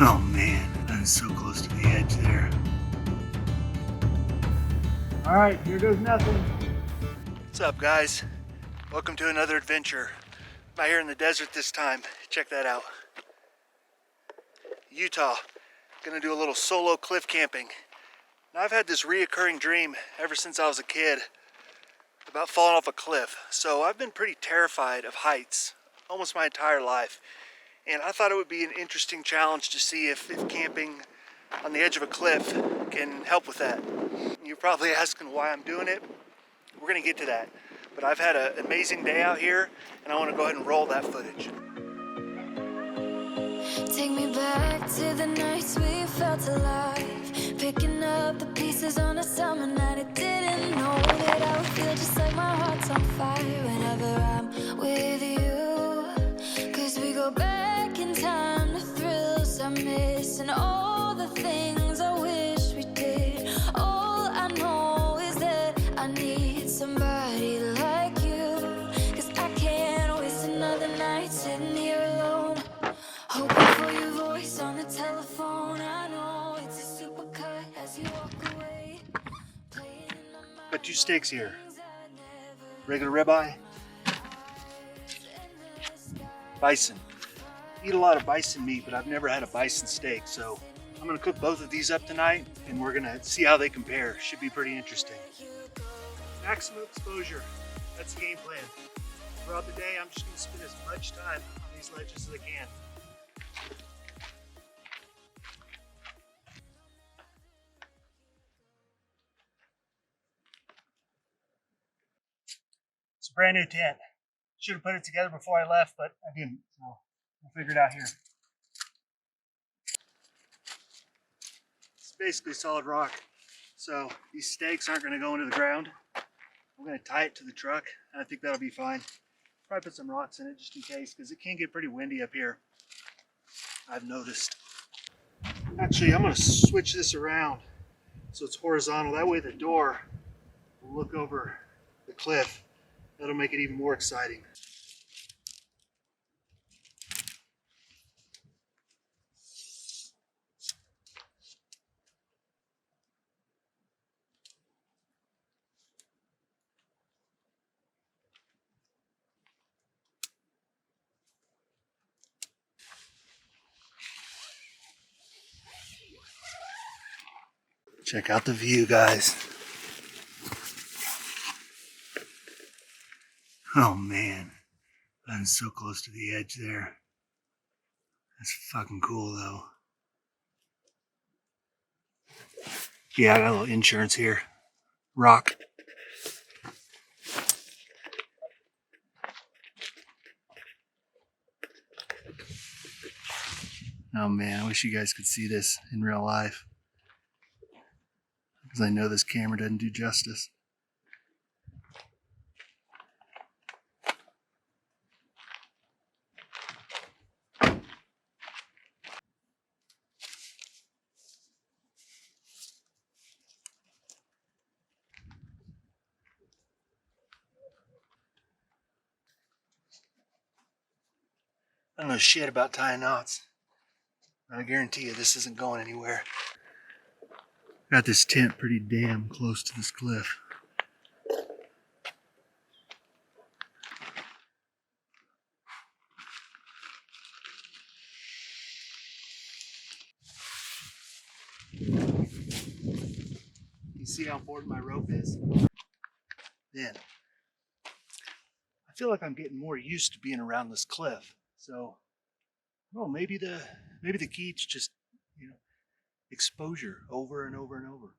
Oh man, I'm so close to the edge there. All right, here goes nothing. What's up, guys? Welcome to another adventure. I'm out here in the desert this time. Check that out. Utah. Gonna do a little solo cliff camping. Now, I've had this reoccurring dream ever since I was a kid about falling off a cliff. So I've been pretty terrified of heights almost my entire life. And I thought it would be an interesting challenge to see if camping on the edge of a cliff can help with that. You're probably asking why I'm doing it. We're gonna get to that. But I've had an amazing day out here, and I wanna go ahead and roll that footage. Take me back to the nights we felt alive, picking up the pieces on a summer night. I didn't know that I would feel just like my heart's on fire whenever I'm with you. Cause we go back in time to thrills I miss and all the things I wish we did. All I know is that I need somebody like you. Cause I can't waste another night sitting here alone, hoping for your voice on the telephone. I know it's a supercut as you walk away. Got two steaks here. Regular ribeye, bison. Eat a lot of bison meat, but I've never had a bison steak, so I'm gonna cook both of these up tonight, and we're gonna see how they compare. Should be pretty interesting. Maximum exposure, that's the game plan. Throughout the day, I'm just gonna spend as much time on these ledges as I can. It's a brand new tent. Should have put it together before I left, but I didn't, so we'll figure it out here. It's basically solid rock, so these stakes aren't going to go into the ground. I'm going to tie it to the truck, and I think that'll be fine. Probably put some rocks in it just in case, because it can get pretty windy up here, I've noticed. Actually, I'm going to switch this around so it's horizontal. That way the door will look over the cliff. That'll make it even more exciting. Check out the view, guys. Oh man, I'm so close to the edge there. That's fucking cool though. Yeah, I got a little insurance here. Rock. Oh man, I wish you guys could see this in real life, because I know this camera doesn't do justice. I don't know shit about tying knots, but I guarantee you this isn't going anywhere. Got this tent pretty damn close to this cliff. You see how important my rope is? Then, I feel like I'm getting more used to being around this cliff. So, well, maybe the key is just, exposure over and over and over.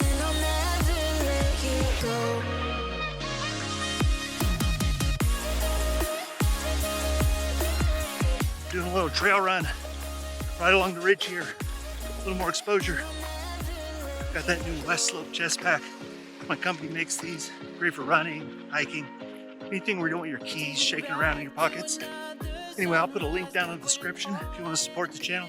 And I'll never let you go. Doing a little trail run right along the ridge here. A little more exposure. Got that new West Slope chest pack. My company makes these. Great for running, hiking, anything where you don't want your keys shaking around in your pockets. Anyway, I'll put a link down in the description if you want to support the channel.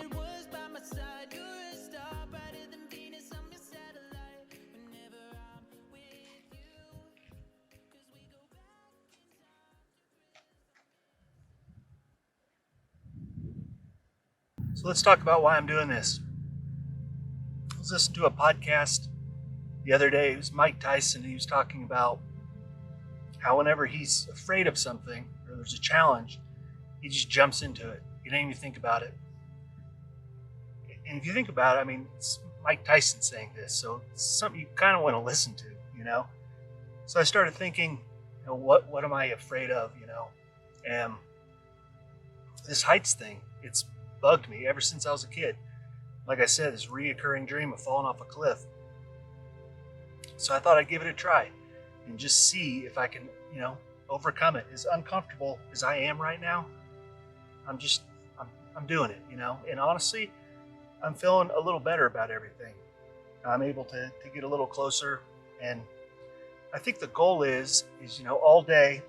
So let's talk about why I'm doing this. I was listening to a podcast the other day. It was Mike Tyson. He was talking about how whenever he's afraid of something or there's a challenge, he just jumps into it. He didn't even think about it. And if you think about it, I mean, it's Mike Tyson saying this, so it's something you kind of want to listen to, you know? So I started thinking, you know, what am I afraid of, you know? And this heights thing, it's bugged me ever since I was a kid. Like I said, this reoccurring dream of falling off a cliff. So I thought I'd give it a try and just see if I can, you know, overcome it. As uncomfortable as I am right now, I'm doing it, you know. And honestly, I'm feeling a little better about everything. I'm able to get a little closer, and I think the goal is you know, all day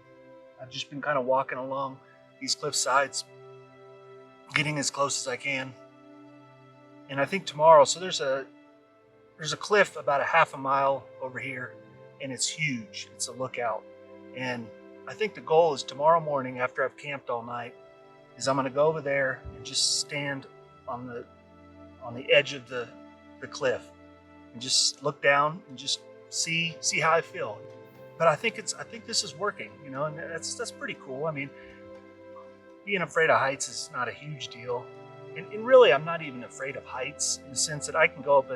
I've just been kind of walking along these cliff sides, getting as close as I can. And I think tomorrow, so there's a cliff about a half a mile over here, and it's huge. It's a lookout. And I think the goal is tomorrow morning, after I've camped all night, is I'm gonna go over there and just stand on the edge of the cliff and just look down and just see how I feel. But I think this is working, you know, and that's pretty cool. I mean, being afraid of heights is not a huge deal. And really, I'm not even afraid of heights in the sense that I can go up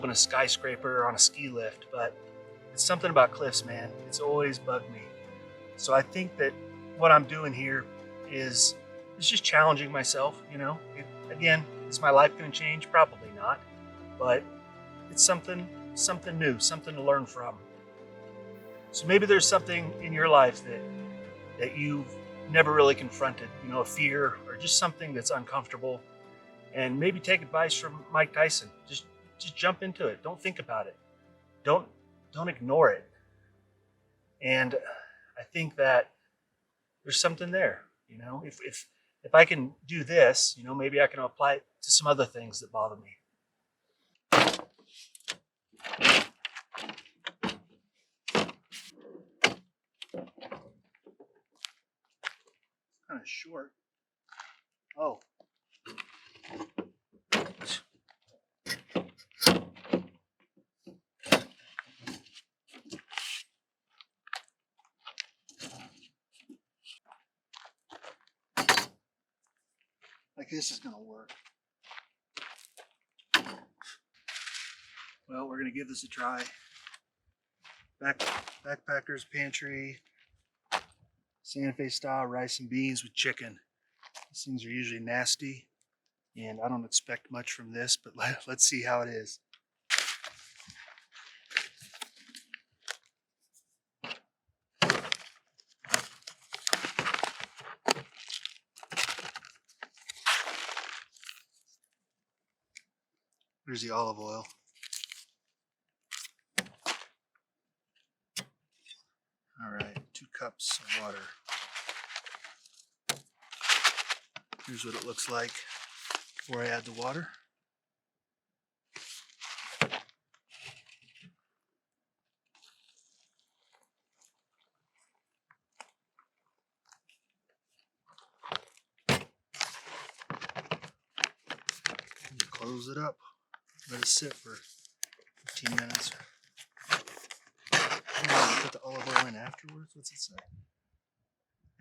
in a skyscraper or on a ski lift, but it's something about cliffs, man. It's always bugged me. So I think that what I'm doing here is it's just challenging myself, you know. Again, is my life going to change? Probably not, but it's something new, something to learn from. So maybe there's something in your life that you've never really confronted, you know, a fear or just something that's uncomfortable, and maybe take advice from Mike Tyson. Just jump into it. Don't think about it. Don't ignore it. And I think that there's something there, you know. If I can do this, you know, maybe I can apply it to some other things that bother me. Kind of short. Oh. Like this is gonna work. Well, we're gonna give this a try. Backpacker's Pantry, Santa Fe style rice and beans with chicken. These things are usually nasty, and I don't expect much from this, but let's see how it is. Here's the olive oil. All right, 2 cups of water. Here's what it looks like before I add the water. Close it up. Let it sit for 15 minutes. Put the olive oil in afterwards. What's it say?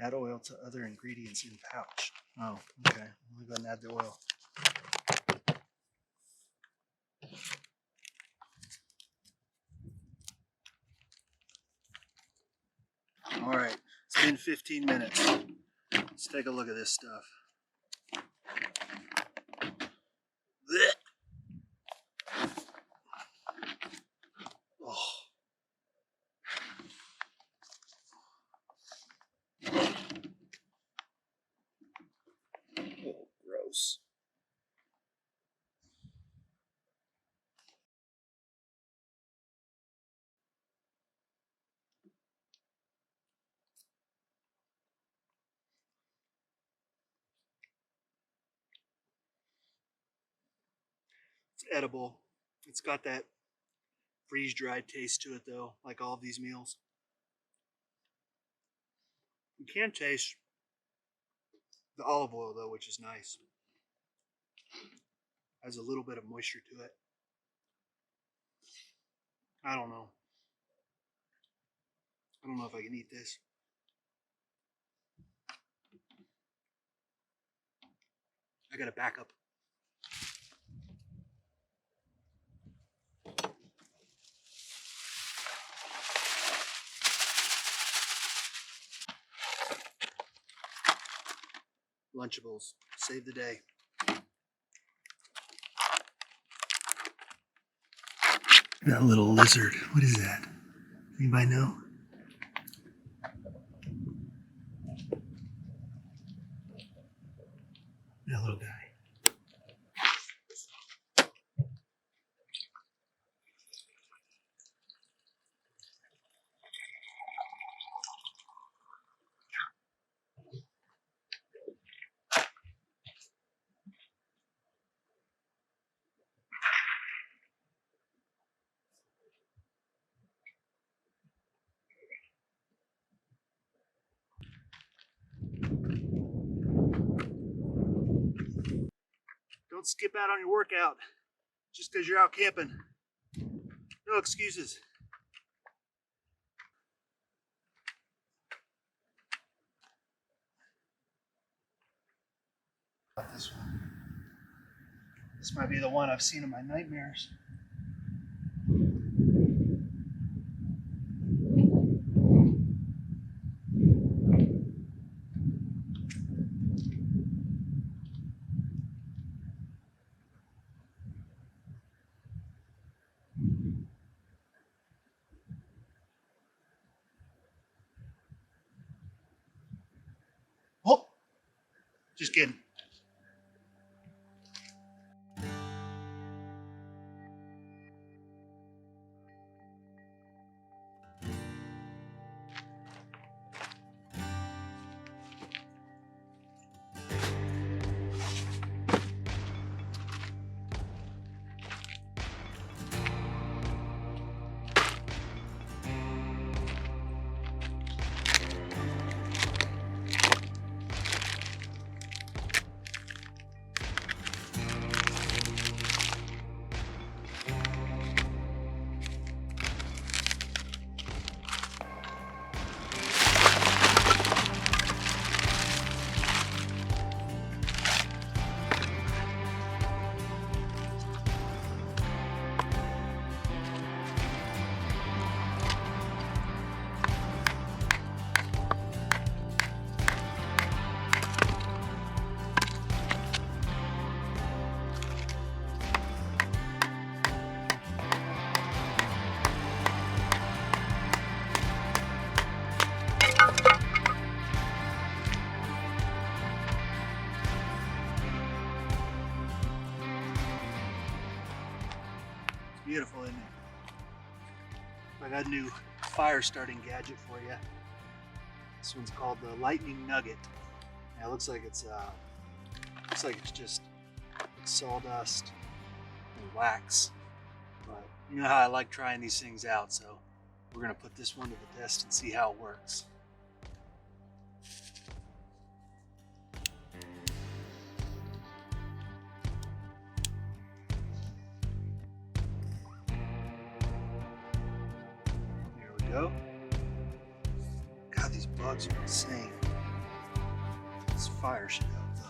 Add oil to other ingredients in pouch. Oh, okay. Let me go ahead and add the oil. All right, it's been 15 minutes. Let's take a look at this stuff. Blech. Oh. Oh, gross. It's edible. It's got that freeze-dried taste to it, though, like all of these meals. You can taste the olive oil, though, which is nice. Has a little bit of moisture to it. I don't know. I don't know if I can eat this. I gotta back up. Lunchables, save the day. That little lizard, what is that? Anybody know? That little guy. Don't skip out on your workout just because you're out camping. No excuses. This one. This might be the one I've seen in my nightmares. Oh, just kidding. Beautiful, isn't it? I got a new fire starting gadget for you. This one's called the Lightning Nugget. Now it looks like it's just like sawdust and wax. But you know how I like trying these things out, so we're gonna put this one to the test and see how it works. Go. God, these bugs are insane. This fire should help though.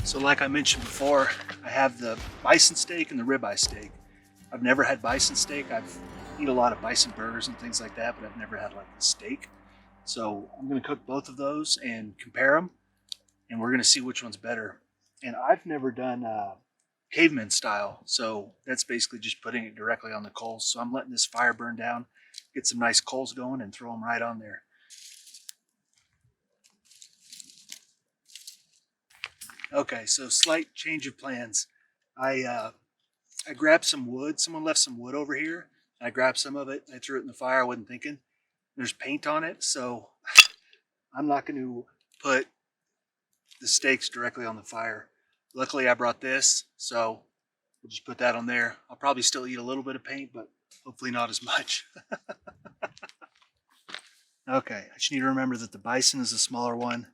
So like I mentioned before, I have the bison steak and the ribeye steak. I've never had bison steak. I've eat a lot of bison burgers and things like that, but I've never had like the steak. So I'm gonna cook both of those and compare them and we're gonna see which one's better. And I've never done caveman style, so that's basically just putting it directly on the coals. So I'm letting this fire burn down, get some nice coals going, and throw them right on there. Okay, so slight change of plans. I grabbed some wood. Someone left some wood over here. I grabbed some of it. I threw it in the fire. I wasn't thinking. There's paint on it, so I'm not going to put the steaks directly on the fire. Luckily, I brought this, so we'll just put that on there. I'll probably still eat a little bit of paint, but hopefully not as much. Okay, I just need to remember that the bison is the smaller one.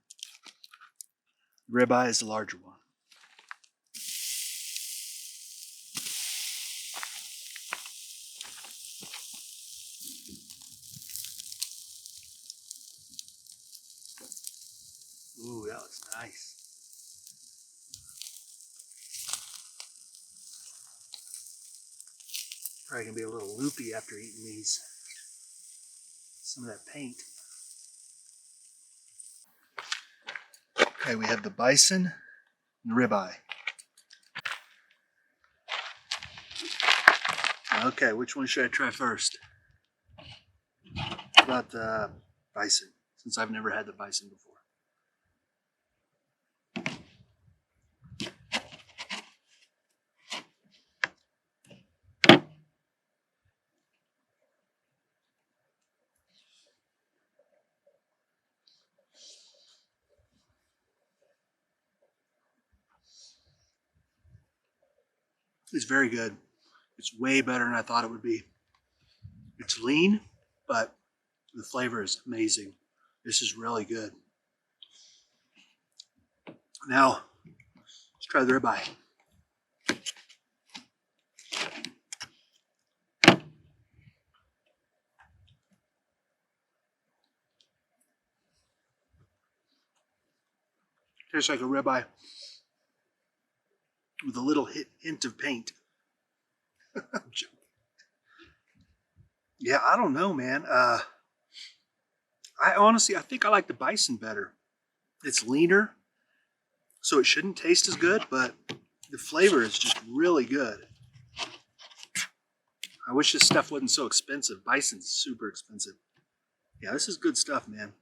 Ribeye is the larger one. Ooh, that looks nice. Probably gonna be a little loopy after eating these. Some of that paint. Okay, we have the bison and ribeye. Okay, which one should I try first? How about the bison, since I've never had the bison before. It's very good. It's way better than I thought it would be. It's lean, but the flavor is amazing. This is really good. Now, let's try the ribeye. Tastes like a ribeye with a little hint of paint. Yeah, I don't know, man. I think I like the bison better. It's leaner, so it shouldn't taste as good, but the flavor is just really good. I wish this stuff wasn't so expensive. Bison's super expensive. Yeah, this is good stuff, man.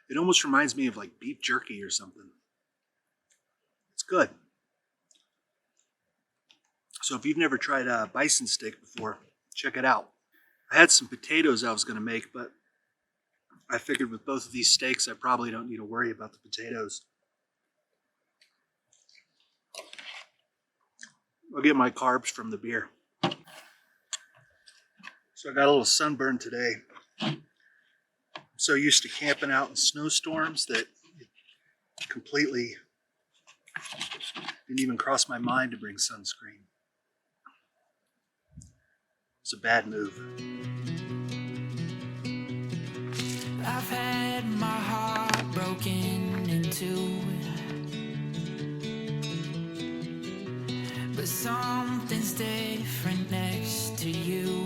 It almost reminds me of like beef jerky or something. It's good. So if you've never tried a bison steak before, check it out. I had some potatoes I was going to make, but I figured with both of these steaks, I probably don't need to worry about the potatoes. I'll get my carbs from the beer. So I got a little sunburn today. I'm so used to camping out in snowstorms that it completely didn't even cross my mind to bring sunscreen. It's a bad move. I've had my heart broken in two, but something's different next to you.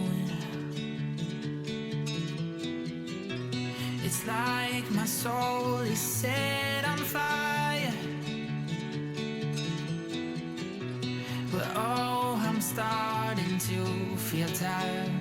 It's like my soul is set on fire, but oh, I'm starting to feel tired.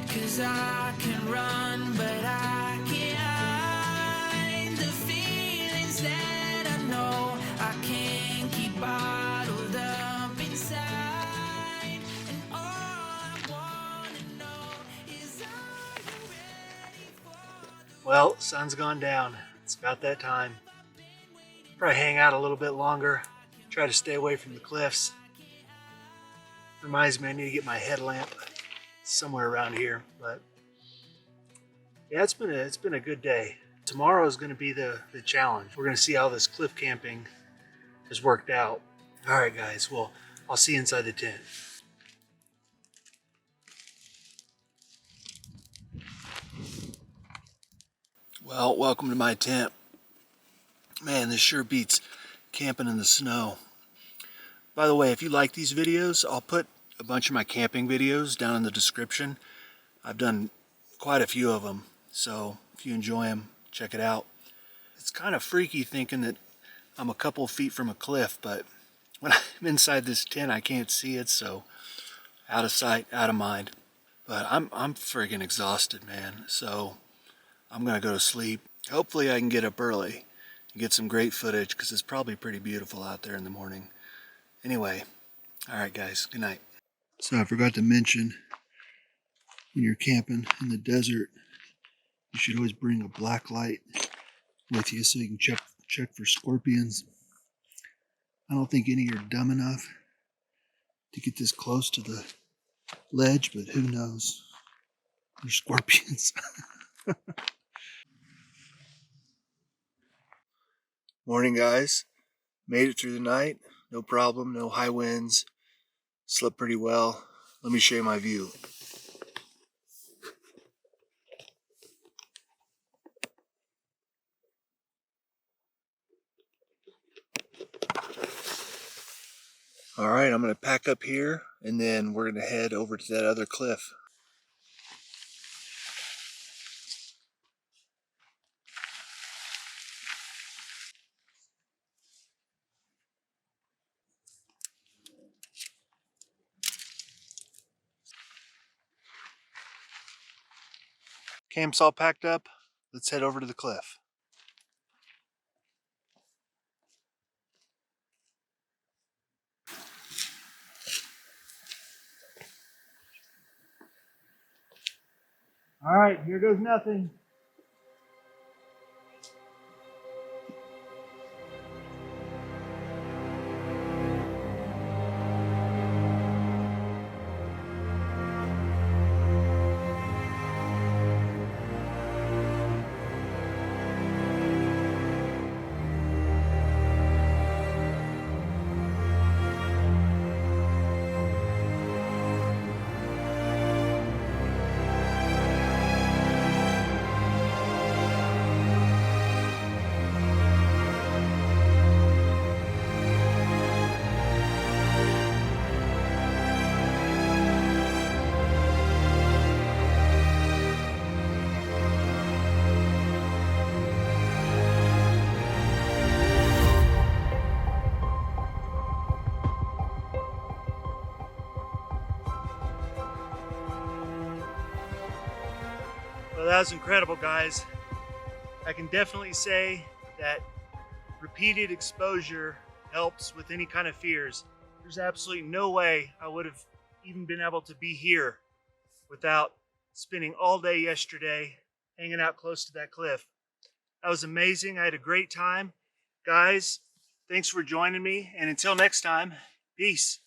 'Cause I can run, but I can't hide the feelings that I know I can't keep bottled up inside. And all I wanna know is, are you ready for the... Well, sun's gone down. It's about that time. Probably hang out a little bit longer. Try to stay away from the cliffs. Reminds me I need to get my headlamp somewhere around here, but yeah, it's been a good day. Tomorrow is going to be the challenge. We're going to see how this cliff camping has worked out. All right, guys. Well, I'll see you inside the tent. Well, welcome to my tent. Man, this sure beats camping in the snow. By the way, if you like these videos, I'll put a bunch of my camping videos down in the description. I've done quite a few of them, so if you enjoy them, check it out. It's kind of freaky thinking that I'm a couple feet from a cliff, but when I'm inside this tent, I can't see it, so out of sight, out of mind. But I'm friggin' exhausted, man, so I'm gonna go to sleep. Hopefully I can get up early and get some great footage, because it's probably pretty beautiful out there in the morning. Anyway, all right, guys, good night. So I forgot to mention, when you're camping in the desert, you should always bring a black light with you so you can check for scorpions. I don't think any are dumb enough to get this close to the ledge, but who knows? There's scorpions. Morning, guys. Made it through the night. No problem, no high winds. Slept pretty well. Let me show you my view. All right, I'm gonna pack up here and then we're gonna head over to that other cliff. Camp's all packed up. Let's head over to the cliff. All right, here goes nothing. Well, that was incredible, guys. I can definitely say that repeated exposure helps with any kind of fears. There's absolutely no way I would have even been able to be here without spending all day yesterday hanging out close to that cliff. That was amazing. I had a great time. Guys, thanks for joining me. And until next time, peace.